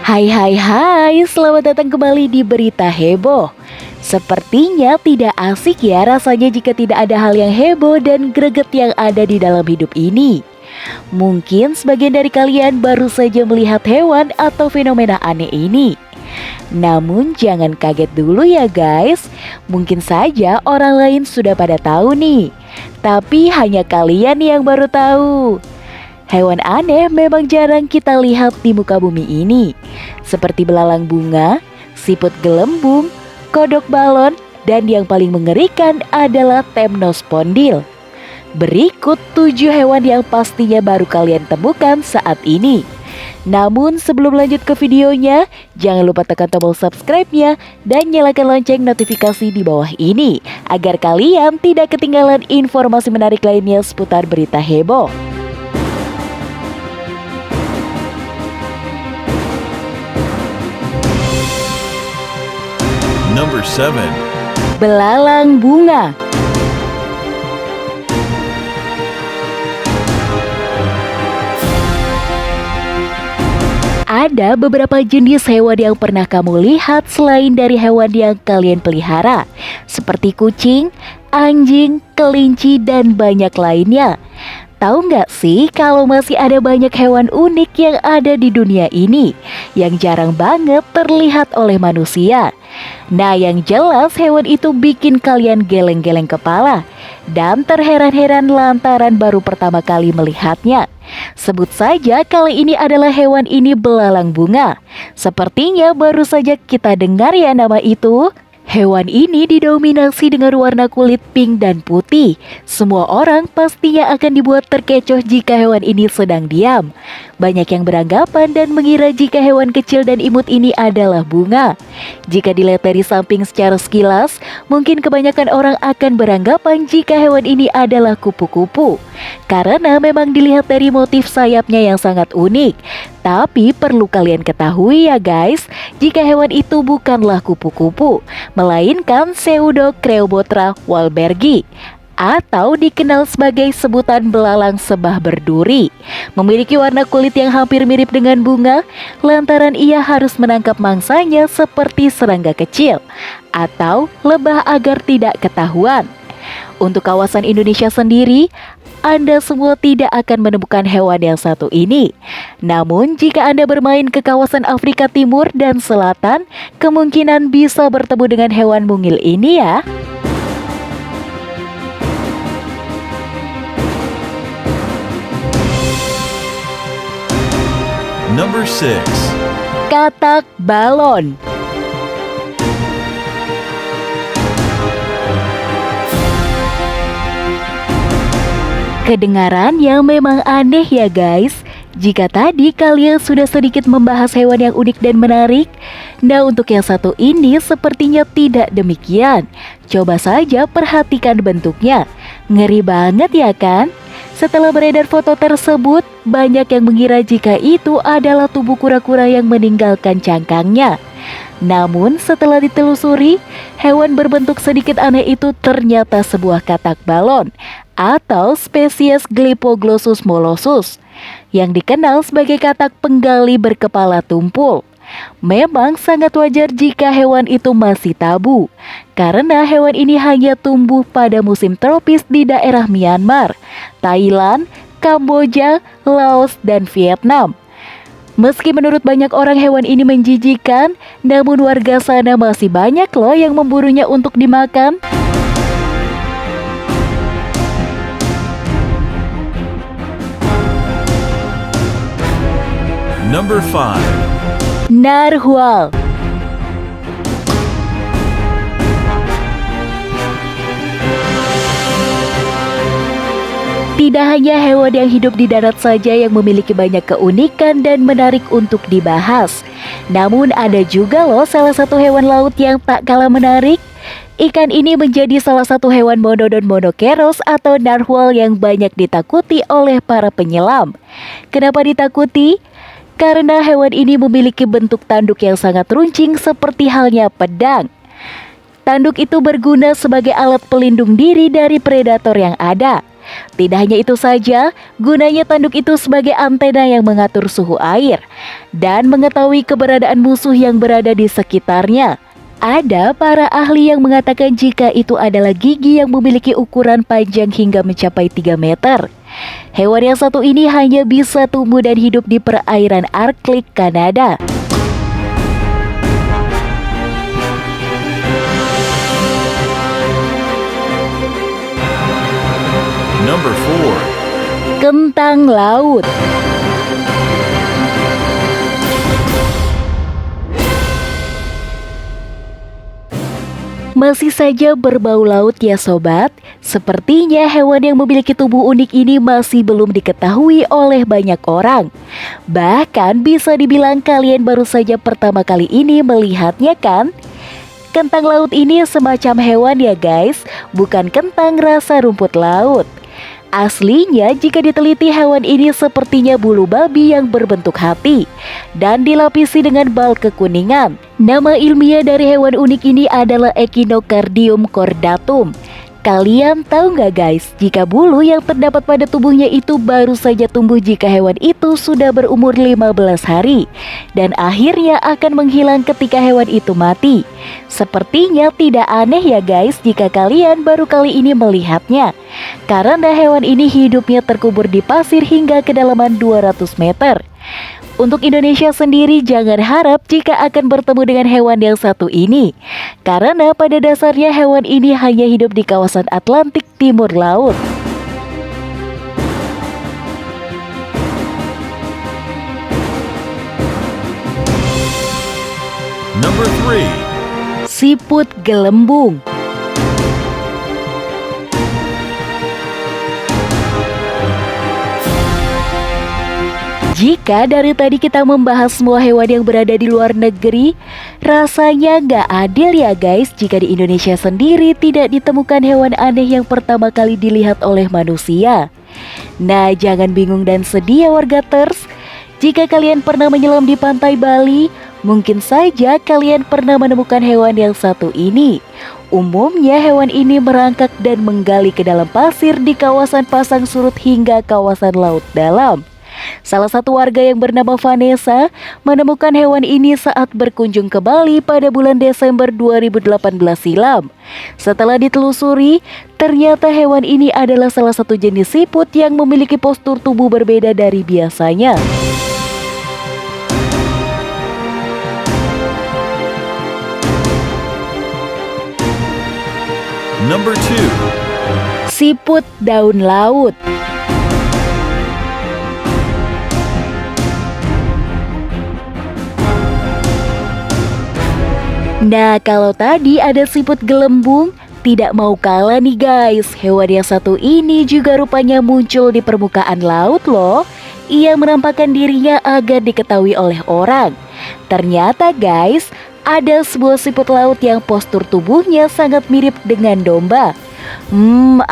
Hai hai hai, selamat datang kembali di Berita Heboh. Sepertinya tidak asik ya rasanya jika tidak ada hal yang heboh dan greget yang ada di dalam hidup ini. Mungkin sebagian dari kalian baru saja melihat hewan atau fenomena aneh ini. Namun jangan kaget dulu ya guys, mungkin saja orang lain sudah pada tahu nih. Tapi hanya kalian yang baru tahu. Hewan aneh memang jarang kita lihat di muka bumi ini, seperti belalang bunga, siput gelembung, kodok balon, dan yang paling mengerikan adalah temnospondil. Berikut 7 hewan yang pastinya baru kalian temukan saat ini. Namun sebelum lanjut ke videonya, jangan lupa tekan tombol subscribe-nya dan nyalakan lonceng notifikasi di bawah ini, agar kalian tidak ketinggalan informasi menarik lainnya seputar berita heboh. Number 7. Belalang bunga. Ada beberapa jenis hewan yang pernah kamu lihat selain dari hewan yang kalian pelihara, seperti kucing, anjing, kelinci, dan banyak lainnya. Tahu nggak sih kalau masih ada banyak hewan unik yang ada di dunia ini yang jarang banget terlihat oleh manusia. Nah, yang jelas hewan itu bikin kalian geleng-geleng kepala dan terheran-heran lantaran baru pertama kali melihatnya. Sebut saja kali ini adalah hewan ini belalang bunga. Sepertinya baru saja kita dengar ya nama itu. Hewan ini didominasi dengan warna kulit pink dan putih. Semua orang pastinya akan dibuat terkecoh jika hewan ini sedang diam. Banyak yang beranggapan dan mengira jika hewan kecil dan imut ini adalah bunga. Jika dilihat dari samping secara sekilas, mungkin kebanyakan orang akan beranggapan jika hewan ini adalah kupu-kupu. Karena memang dilihat dari motif sayapnya yang sangat unik. Tapi perlu kalian ketahui ya guys, jika hewan itu bukanlah kupu-kupu, melainkan Pseudocreobotra wahlbergi, atau dikenal sebagai sebutan belalang sebah berduri. Memiliki warna kulit yang hampir mirip dengan bunga, lantaran ia harus menangkap mangsanya seperti serangga kecil atau lebah agar tidak ketahuan. Untuk kawasan Indonesia sendiri, Anda semua tidak akan menemukan hewan yang satu ini. Namun jika Anda bermain ke kawasan Afrika Timur dan Selatan, kemungkinan bisa bertemu dengan hewan mungil ini ya. Number 6. Katak balon. Kedengaran yang memang aneh ya guys. Jika tadi kalian sudah sedikit membahas hewan yang unik dan menarik, nah untuk yang satu ini sepertinya tidak demikian. Coba saja perhatikan bentuknya. Ngeri banget ya kan? Setelah beredar foto tersebut, banyak yang mengira jika itu adalah tubuh kura-kura yang meninggalkan cangkangnya. Namun setelah ditelusuri, hewan berbentuk sedikit aneh itu ternyata sebuah katak balon atau spesies Glypoglossus molossus yang dikenal sebagai katak penggali berkepala tumpul. Memang sangat wajar jika hewan itu masih tabu, karena hewan ini hanya tumbuh pada musim tropis di daerah Myanmar, Thailand, Kamboja, Laos, dan Vietnam. Meski menurut banyak orang hewan ini menjijikan, namun warga sana masih banyak loh yang memburunya untuk dimakan. Number 5. Narwhal. Tidak hanya hewan yang hidup di darat saja yang memiliki banyak keunikan dan menarik untuk dibahas. Namun ada juga loh salah satu hewan laut yang tak kalah menarik. Ikan ini menjadi salah satu hewan monodon monokeros atau narwhal yang banyak ditakuti oleh para penyelam. Kenapa ditakuti? Karena hewan ini memiliki bentuk tanduk yang sangat runcing seperti halnya pedang. Tanduk itu berguna sebagai alat pelindung diri dari predator yang ada. Tidak hanya itu saja, gunanya tanduk itu sebagai antena yang mengatur suhu air dan mengetahui keberadaan musuh yang berada di sekitarnya. Ada para ahli yang mengatakan jika itu adalah gigi yang memiliki ukuran panjang hingga mencapai 3 meter. Hewan yang satu ini hanya bisa tumbuh dan hidup di perairan Arktik, Kanada. Number 4. Kentang laut. Masih saja berbau laut ya sobat. Sepertinya hewan yang memiliki tubuh unik ini masih belum diketahui oleh banyak orang. Bahkan bisa dibilang kalian baru saja pertama kali ini melihatnya kan? Kentang laut ini semacam hewan ya guys, bukan kentang rasa rumput laut. Aslinya jika diteliti hewan ini sepertinya bulu babi yang berbentuk hati dan dilapisi dengan bal kekuningan. Nama ilmiah dari hewan unik ini adalah Echinocardium cordatum. Kalian tahu nggak guys, jika bulu yang terdapat pada tubuhnya itu baru saja tumbuh jika hewan itu sudah berumur 15 hari dan akhirnya akan menghilang ketika hewan itu mati. Sepertinya tidak aneh ya guys jika kalian baru kali ini melihatnya, karena hewan ini hidupnya terkubur di pasir hingga kedalaman 200 meter. Untuk Indonesia sendiri jangan harap jika akan bertemu dengan hewan yang satu ini, karena pada dasarnya hewan ini hanya hidup di kawasan Atlantik Timur Laut. Number 3. Siput gelembung. Jika dari tadi kita membahas semua hewan yang berada di luar negeri, rasanya nggak adil ya guys jika di Indonesia sendiri tidak ditemukan hewan aneh yang pertama kali dilihat oleh manusia. Nah, jangan bingung dan sedih ya warga Ters. Jika kalian pernah menyelam di pantai Bali, mungkin saja kalian pernah menemukan hewan yang satu ini. Umumnya hewan ini merangkak dan menggali ke dalam pasir di kawasan pasang surut hingga kawasan laut dalam. Salah satu warga yang bernama Vanessa menemukan hewan ini saat berkunjung ke Bali pada bulan Desember 2018 silam. Setelah ditelusuri, ternyata hewan ini adalah salah satu jenis siput yang memiliki postur tubuh berbeda dari biasanya. Number 2. Siput daun laut. Nah, kalau tadi ada siput gelembung, tidak mau kalah nih guys, hewan yang satu ini juga rupanya muncul di permukaan laut loh. Ia menampakkan dirinya agar diketahui oleh orang. Ternyata guys, ada sebuah siput laut yang postur tubuhnya sangat mirip dengan domba.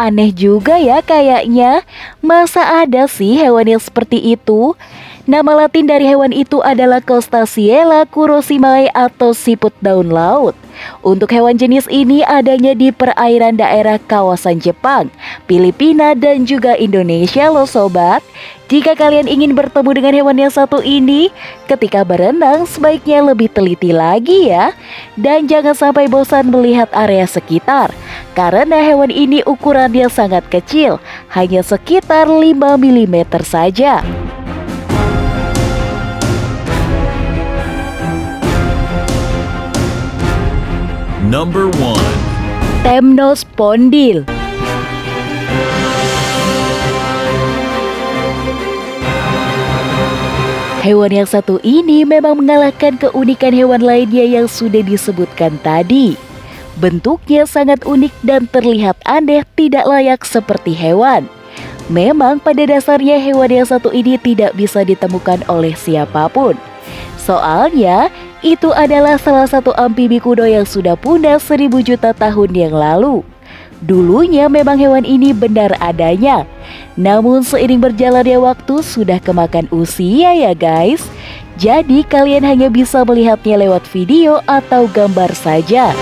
Aneh juga ya kayaknya. Masa ada sih hewan yang seperti itu? Nama latin dari hewan itu adalah Costasiella curosimae atau siput daun laut. Untuk hewan jenis ini adanya di perairan daerah kawasan Jepang, Filipina dan juga Indonesia loh sobat. Jika kalian ingin bertemu dengan hewan yang satu ini, ketika berenang sebaiknya lebih teliti lagi ya. Dan jangan sampai bosan melihat area sekitar, karena hewan ini ukurannya sangat kecil, hanya sekitar 5 mm saja. Number 1. Temnospondil. Hewan yang satu ini memang mengalahkan keunikan hewan lainnya yang sudah disebutkan tadi. Bentuknya sangat unik dan terlihat aneh, tidak layak seperti hewan. Memang pada dasarnya hewan yang satu ini tidak bisa ditemukan oleh siapapun. Soalnya, itu adalah salah satu amfibi kuno yang sudah punah 1000 juta tahun yang lalu. Dulunya memang hewan ini benar adanya. Namun seiring berjalannya waktu sudah kemakan usia ya guys. Jadi kalian hanya bisa melihatnya lewat video atau gambar saja.